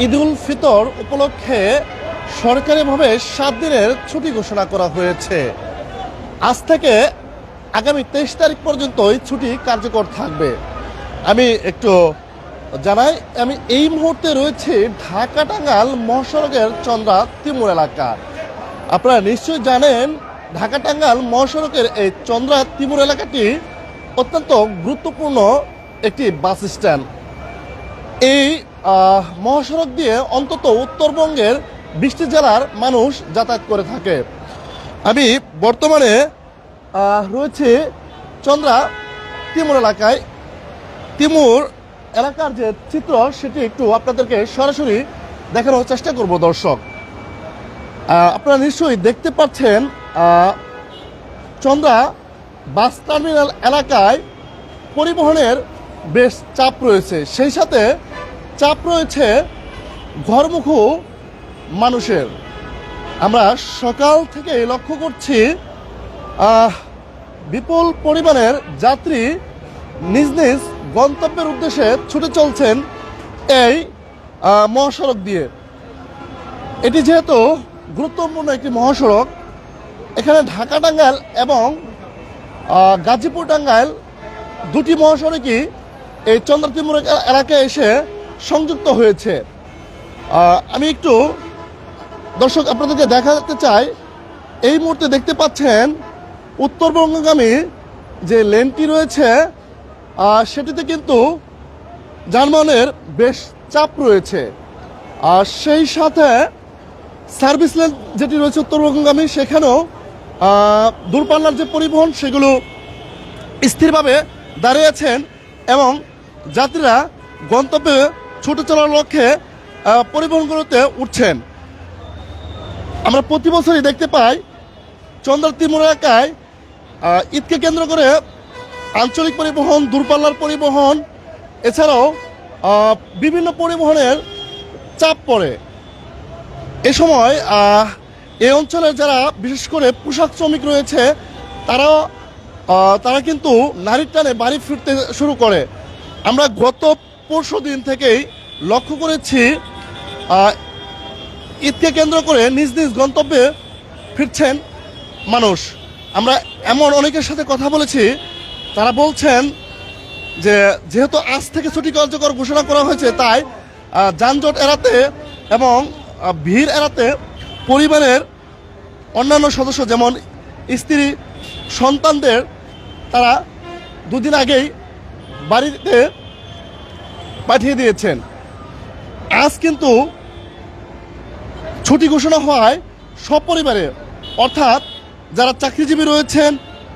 ঈদুল ফিতর উপলক্ষে সরকারিভাবে 7 দিনের ছুটি ঘোষণা করা হয়েছে। আজ থেকে আগামী 23 তারিখ পর্যন্ত এই ছুটি কার্যকর থাকবে। আমি একটু জানাই, আমি এই মুহূর্তে রয়েছে ঢাকা টাঙ্গাইল মহাসড়কের চন্দ্রা তিমুর এলাকা। আপনারা নিশ্চয়ই জানেন ঢাকা টাঙ্গাইল মহাসড়কের এই চন্দ্রা তিমুর এলাকাটি অত্যন্ত গুরুত্বপূর্ণ একটি বাস স্ট্যান্ড। এই মহাসড়ক দিয়ে অন্তত উত্তরবঙ্গের 20টি জেলার মানুষ যাতায়াত করে থাকে। আমি বর্তমানে রয়েছে চন্দ্রা তিমুর এলাকায়। তিমুর এলাকার যে চিত্র সেটি একটু আপনাদেরকে সরাসরি দেখানোর চেষ্টা করব দর্শক। আপনারা নিশ্চয়ই দেখতে পাচ্ছেন চন্দ্রা বাস টার্মিনাল এলাকায় পরিবহনের বেশ চাপ রয়েছে, সেই সাথে চাপ রয়েছে ঘরমুখো মানুষের। আমরা সকাল থেকে লক্ষ্য করছি বিপুল পরিমাণের যাত্রী নিজ নিজ গন্তব্যের উদ্দেশ্যে ছুটে চলছেন এই মহাসড়ক দিয়ে। এটি যেহেতু গুরুত্বপূর্ণ একটি মহাসড়ক, এখানে ঢাকা টাঙ্গাইল এবং গাজীপুর টাঙ্গাইল দুটি মহাসড়কই এই চন্দ্রা তিমুর এলাকায় এসে সংযুক্ত হয়েছে। আমি একটু দর্শক আপনাদেরকে দেখাতে চাই, এই মুহূর্তে দেখতে পাচ্ছেন উত্তরবঙ্গগামী যে লেনটি রয়েছে সেটিতে কিন্তু যানবাহনের বেশ চাপ রয়েছে। আর সেই সাথে সার্ভিস লেন যেটি রয়েছে উত্তরবঙ্গগামী, সেখানেও দূরপাল্লার যে পরিবহন সেগুলো স্থিরভাবে দাঁড়িয়ে আছেন এবং যাত্রীরা গন্তব্যে ছুটে চলার লক্ষ্যে পরিবহনগুলোতে উঠছেন। আমরা প্রতি বছরই দেখতে পাই চন্দ্রা তিমুর এলাকায় ঈদকে কেন্দ্র করে আঞ্চলিক পরিবহন, দূরপাল্লার পরিবহন এছাড়াও বিভিন্ন পরিবহনের চাপ পড়ে। এ সময় এই অঞ্চলের যারা বিশেষ করে পোশাক শ্রমিক রয়েছে তারা কিন্তু নারীর টানে বাড়ি ফিরতে শুরু করে। আমরা গত পরশু দিন থেকেই লক্ষ্য করেছি ঈদকে কেন্দ্র করে নিজ নিজ গন্তব্যে ফিরছেন মানুষ। আমরা এমন অনেকের সাথে কথা বলেছি, তারা বলছেন যে যেহেতু আজ থেকে ছুটি কার্যকর ঘোষণা করা হয়েছে, তাই যানজট এড়াতে এবং ভিড় এড়াতে পরিবারের অন্যান্য সদস্য যেমন স্ত্রী, সন্তানদের তারা দুদিন আগেই বাড়িতে পাঠিয়ে দিয়েছেন। আজ কিন্তু ছুটি ঘোষণা হওয়ায় সপরিবারে, অর্থাৎ যারা চাকরিজীবী রয়েছেন,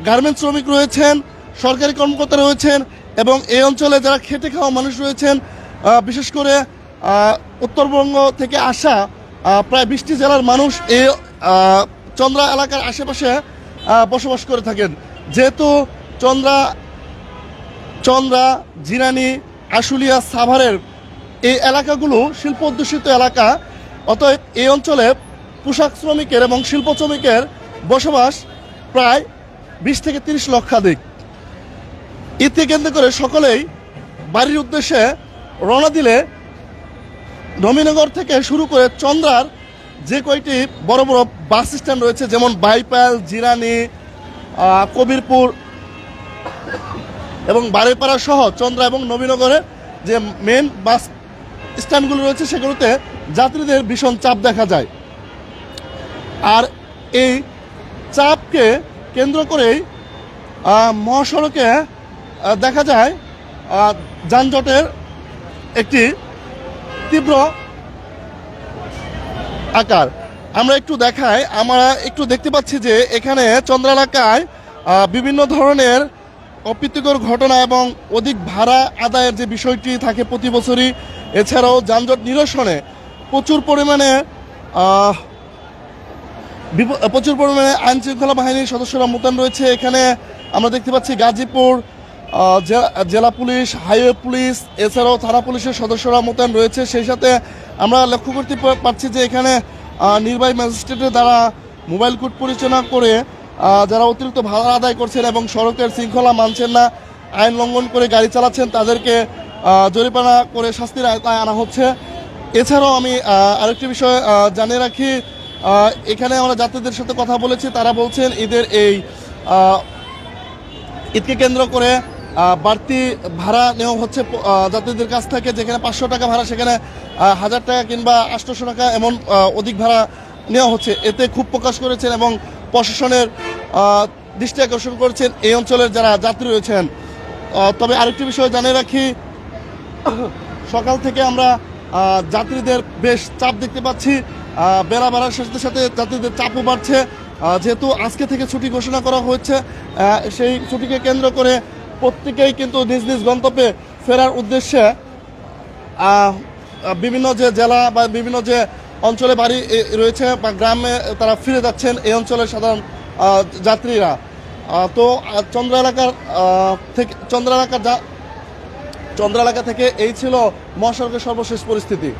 গার্মেন্টস শ্রমিক রয়েছেন, সরকারি কর্মকর্তা রয়েছেন এবং এই অঞ্চলে যারা খেটে খাওয়া মানুষ রয়েছেন, বিশেষ করে উত্তরবঙ্গ থেকে আসা প্রায় 20টি জেলার মানুষ এই চন্দ্রা এলাকার আশেপাশে বসবাস করে থাকেন। যেহেতু চন্দ্রা, জিরানি, আশুলিয়া, সাভারের এই এলাকাগুলো শিল্প অধ্যুষিত এলাকা, অতএব এই অঞ্চলে পোশাক শ্রমিকের এবং শিল্প শ্রমিকের বসবাস প্রায় 20 থেকে 30 লক্ষাধিক। ঈদকে কেন্দ্র করে সকলেই বাড়ির উদ্দেশ্যে রওনা দিলে নবীনগর থেকে শুরু করে চন্দ্রার যে কয়টি বড় বড় বাস স্ট্যান্ড রয়েছে, যেমন বাইপাল, জিরানি, কবিরপুর এবং বাড়িপাড়া সহ চন্দ্রা এবং নবীনগরের যে মেন বাস স্ট্যান্ডগুলো রয়েছে সেগুলোতে যাত্রীদের ভীষণ চাপ দেখা যায়। আর এই চাপকে কেন্দ্র করেই মহাসড়কে দেখা যায় যানজটের একটি তীব্র আকার। আমরা একটু দেখাই, আমরা একটু দেখতে পাচ্ছি যে এখানে চন্দ্রা এলাকায় বিভিন্ন ধরনের অপ্রীতিকর ঘটনা এবং অধিক ভাড়া আদায়ের যে বিষয়টি থাকে প্রতি বছরই, এছাড়াও যানজট নিরসনে প্রচুর পরিমাণে আইন শৃঙ্খলা বাহিনীর সদস্যরা মোতায়েন রয়েছে। এখানে আমরা দেখতে পাচ্ছি গাজীপুর জেলা পুলিশ, হাইওয়ে পুলিশ এছাড়াও থানা পুলিশের সদস্যরা মোতায়েন রয়েছে। সেই সাথে আমরা লক্ষ্য করতে পারছি যে এখানে নির্বাহী ম্যাজিস্ট্রেটের দ্বারা মোবাইল কোর্ট পরিচালনা করে যারা অতিরিক্ত ভাড়া আদায় করছেন এবং সড়কের শৃঙ্খলা মানছেন না, আইন লঙ্ঘন করে গাড়ি চালাচ্ছেন, তাদেরকে জরিমানা করে শাস্তির আওতায় আনা হচ্ছে। এছাড়াও আমি আরেকটি বিষয় জানিয়ে রাখি, এখানে আমরা যাত্রীদের সাথে কথা বলেছি, তারা বলছেন আহ, ঈদকে কেন্দ্র করে বাড়তি ভাড়া নেওয়া হচ্ছে যাত্রীদের কাছ থেকে। যেখানে 500 টাকা ভাড়া, সেখানে 1000 টাকা কিংবা 800 টাকা এমন অধিক ভাড়া নেওয়া হচ্ছে। এতে ক্ষোভ প্রকাশ করেছেন এবং প্রশাসনের দৃষ্টি আকর্ষণ করেছেন এই অঞ্চলের যারা যাত্রী রয়েছেন। তবে আরেকটি বিষয় জানিয়ে রাখি, সকাল থেকে আমরা যাত্রীদের বেশ চাপ দেখতে পাচ্ছি। বেলা বাড়ার সাথে সাথে যাত্রীদের চাপও বাড়ছে। যেহেতু আজকে থেকে ছুটি ঘোষণা করা হয়েছে, সেই ছুটিকে কেন্দ্র করে প্রত্যেকেই কিন্তু নিজ নিজ গন্তব্যে ফেরার উদ্দেশ্যে বিভিন্ন যে জেলা বা বিভিন্ন যে অঞ্চলে বাড়ি রয়েছে বা গ্রামে তারা ফিরে যাচ্ছেন এই অঞ্চলের সাধারণ যাত্রীরা। তো চন্দ্র এলাকা থেকে এই ছিল মহাসড়কের সর্বশেষ পরিস্থিতি।